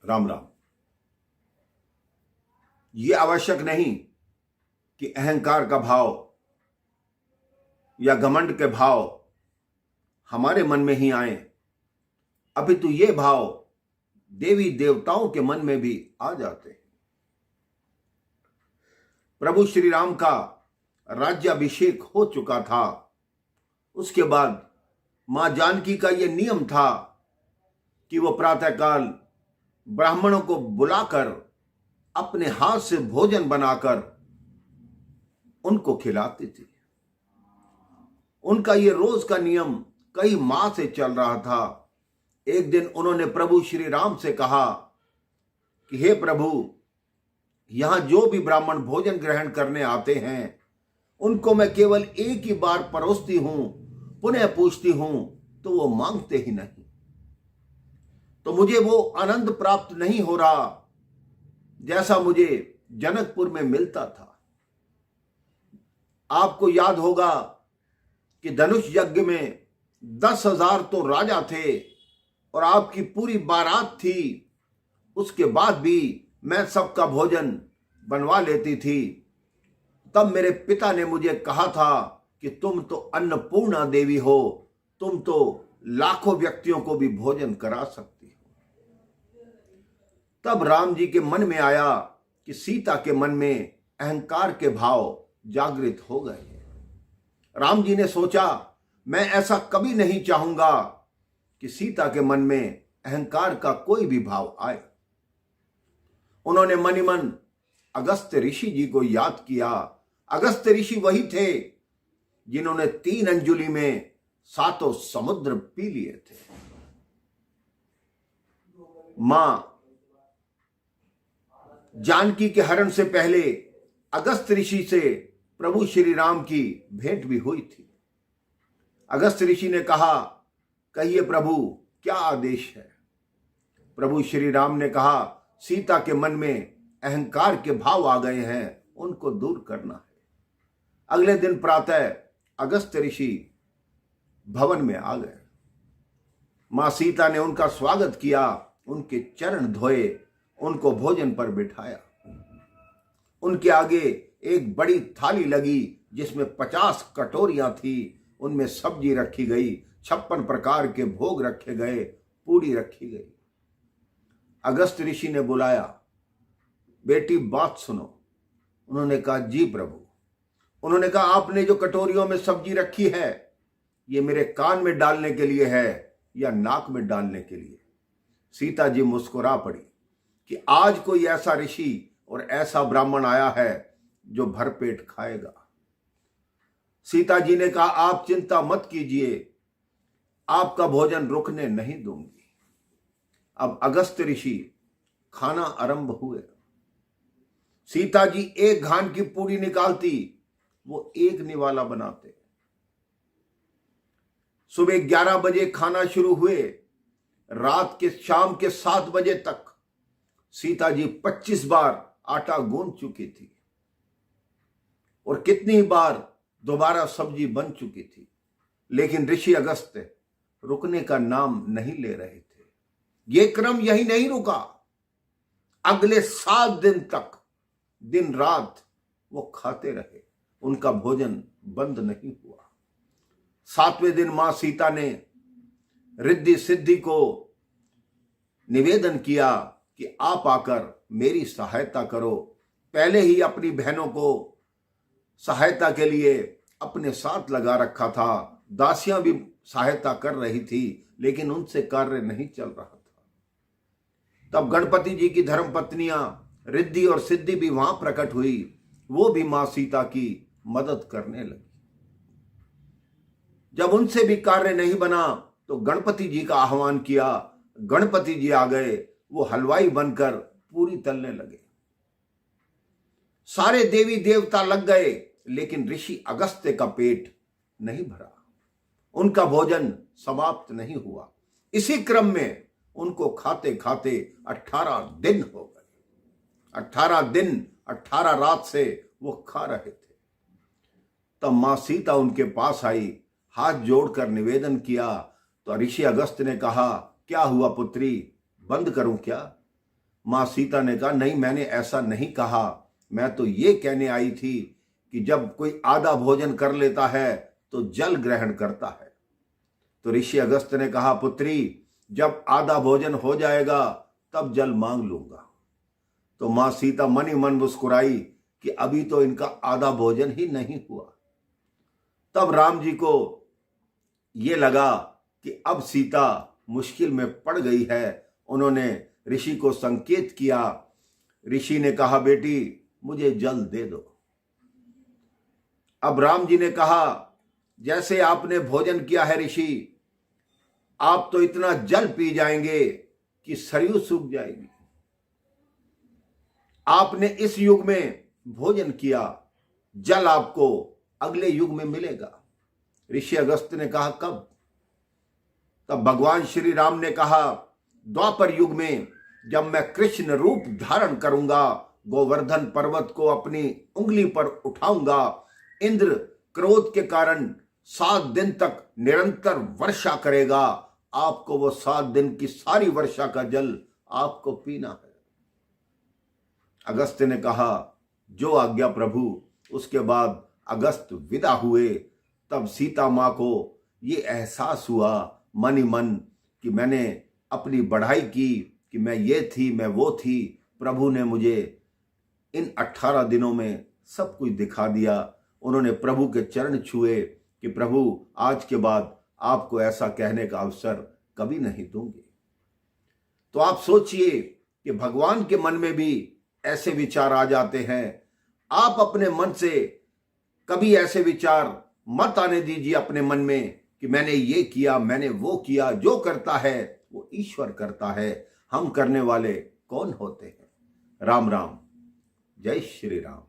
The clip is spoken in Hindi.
राम राम। ये आवश्यक नहीं कि अहंकार का भाव या घमंड के भाव हमारे मन में ही आए, अपितु ये भाव देवी देवताओं के मन में भी आ जाते हैं। प्रभु श्री राम का राज्याभिषेक हो चुका था। उसके बाद मां जानकी का यह नियम था कि वो प्रातःकाल ब्राह्मणों को बुलाकर अपने हाथ से भोजन बनाकर उनको खिलाती थी। उनका ये रोज का नियम कई माह से चल रहा था। एक दिन उन्होंने प्रभु श्री राम से कहा कि हे प्रभु, यहां जो भी ब्राह्मण भोजन ग्रहण करने आते हैं उनको मैं केवल एक ही बार परोसती हूं, पुनः पूछती हूं तो वो मांगते ही नहीं, तो मुझे वो आनंद प्राप्त नहीं हो रहा जैसा मुझे जनकपुर में मिलता था। आपको याद होगा कि धनुष यज्ञ में 10,000 तो राजा थे और आपकी पूरी बारात थी। उसके बाद भी मैं सबका भोजन बनवा लेती थी। तब मेरे पिता ने मुझे कहा था कि तुम तो अन्नपूर्णा देवी हो, तुम तो लाखों व्यक्तियों को भी भोजन करा सकती हो। तब राम जी के मन में आया कि सीता के मन में अहंकार के भाव जागृत हो गए। राम जी ने सोचा, मैं ऐसा कभी नहीं चाहूंगा कि सीता के मन में अहंकार का कोई भी भाव आए। उन्होंने मन ही मन अगस्त्य ऋषि जी को याद किया। अगस्त्य ऋषि वही थे जिन्होंने 3 अंजुलि में 7 समुद्र पी लिए थे। मां जानकी के हरण से पहले अगस्त्य ऋषि से प्रभु श्री राम की भेंट भी हुई थी। अगस्त्य ऋषि ने कहा, कहिए प्रभु, क्या आदेश है? प्रभु श्री राम ने कहा, सीता के मन में अहंकार के भाव आ गए हैं, उनको दूर करना है। अगले दिन प्रातः अगस्त्य ऋषि भवन में आ गए। मां सीता ने उनका स्वागत किया, उनके चरण धोए, उनको भोजन पर बिठाया। उनके आगे एक बड़ी थाली लगी जिसमें 50 कटोरियां थी। उनमें सब्जी रखी गई, 56 प्रकार के भोग रखे गए, पूड़ी रखी गई। अगस्त्य ऋषि ने बुलाया, बेटी बात सुनो। उन्होंने कहा, जी प्रभु। उन्होंने कहा, आपने जो कटोरियों में सब्जी रखी है ये मेरे कान में डालने के लिए है या नाक में डालने के लिए? सीता जी मुस्कुरा पड़ी कि आज कोई ऐसा ऋषि और ऐसा ब्राह्मण आया है जो भरपेट खाएगा। सीता जी ने कहा, आप चिंता मत कीजिए, आपका भोजन रुकने नहीं दूंगी। अब अगस्त्य ऋषि खाना आरंभ हुए। सीता जी एक घान की पूड़ी निकालती, वो एक निवाला बनाते। सुबह 11 बजे खाना शुरू हुए, रात के शाम के 7 बजे तक सीता जी 25 बार आटा गूंथ चुकी थी और कितनी बार दोबारा सब्जी बन चुकी थी। लेकिन ऋषि अगस्त्य रुकने का नाम नहीं ले रहे थे। ये क्रम यही नहीं रुका। अगले 7 दिन तक दिन रात वो खाते रहे, उनका भोजन बंद नहीं हुआ। 7वें दिन मां सीता ने रिद्धि सिद्धि को निवेदन किया कि आप आकर मेरी सहायता करो। पहले ही अपनी बहनों को सहायता के लिए अपने साथ लगा रखा था। दासियां भी सहायता कर रही थी, लेकिन उनसे कार्य नहीं चल रहा था। तब गणपति जी की धर्मपत्नियां रिद्धि और सिद्धि भी वहां प्रकट हुई। वो भी मां सीता की मदद करने लगी। जब उनसे भी कार्य नहीं बना तो गणपति जी का आह्वान किया। गणपति जी आ गए। वो हलवाई बनकर पूरी तलने लगे। सारे देवी देवता लग गए, लेकिन ऋषि अगस्त्य का पेट नहीं भरा। उनका भोजन समाप्त नहीं हुआ। इसी क्रम में उनको खाते खाते 18 दिन हो गए। 18 दिन 18 रात से वो खा रहे थे। तब मां सीता उनके पास आई, हाथ जोड़कर निवेदन किया तो ऋषि अगस्त्य ने कहा, क्या हुआ पुत्री, बंद करूं क्या? माँ सीता ने कहा, नहीं, मैंने ऐसा नहीं कहा, मैं तो ये कहने आई थी कि जब कोई आधा भोजन कर लेता है तो जल ग्रहण करता है। तो ऋषि अगस्त ने कहा, पुत्री, जब आधा भोजन हो जाएगा तब जल मांग लूंगा। तो माँ सीता मन ही मन मुस्कुराई कि अभी तो इनका आधा भोजन ही नहीं हुआ। तब राम जी को ये लगा कि अब सीता मुश्किल में पड़ गई है। उन्होंने ऋषि को संकेत किया। ऋषि ने कहा, बेटी, मुझे जल दे दो। अब राम जी ने कहा, जैसे आपने भोजन किया है ऋषि, आप तो इतना जल पी जाएंगे कि सरयू सूख जाएगी। आपने इस युग में भोजन किया, जल आपको अगले युग में मिलेगा। ऋषि अगस्त ने कहा, कब? तब भगवान श्री राम ने कहा, द्वापर युग में जब मैं कृष्ण रूप धारण करूंगा, गोवर्धन पर्वत को अपनी उंगली पर उठाऊंगा, इंद्र क्रोध के कारण 7 दिन तक निरंतर वर्षा करेगा, आपको वो 7 दिन की सारी वर्षा का जल आपको पीना है। अगस्त्य ने कहा, जो आज्ञा प्रभु। उसके बाद अगस्त विदा हुए। तब सीता माँ को ये एहसास हुआ मन ही मन कि मैंने अपनी बढ़ाई की कि मैं ये थी, मैं वो थी। प्रभु ने मुझे इन 18 दिनों में सब कुछ दिखा दिया। उन्होंने प्रभु के चरण छुए कि प्रभु, आज के बाद आपको ऐसा कहने का अवसर कभी नहीं दूंगी। तो आप सोचिए कि भगवान के मन में भी ऐसे विचार आ जाते हैं। आप अपने मन से कभी ऐसे विचार मत आने दीजिए अपने मन में कि मैंने ये किया, मैंने वो किया। जो करता है वो ईश्वर करता है, हम करने वाले कौन होते हैं। राम राम, जय श्री राम।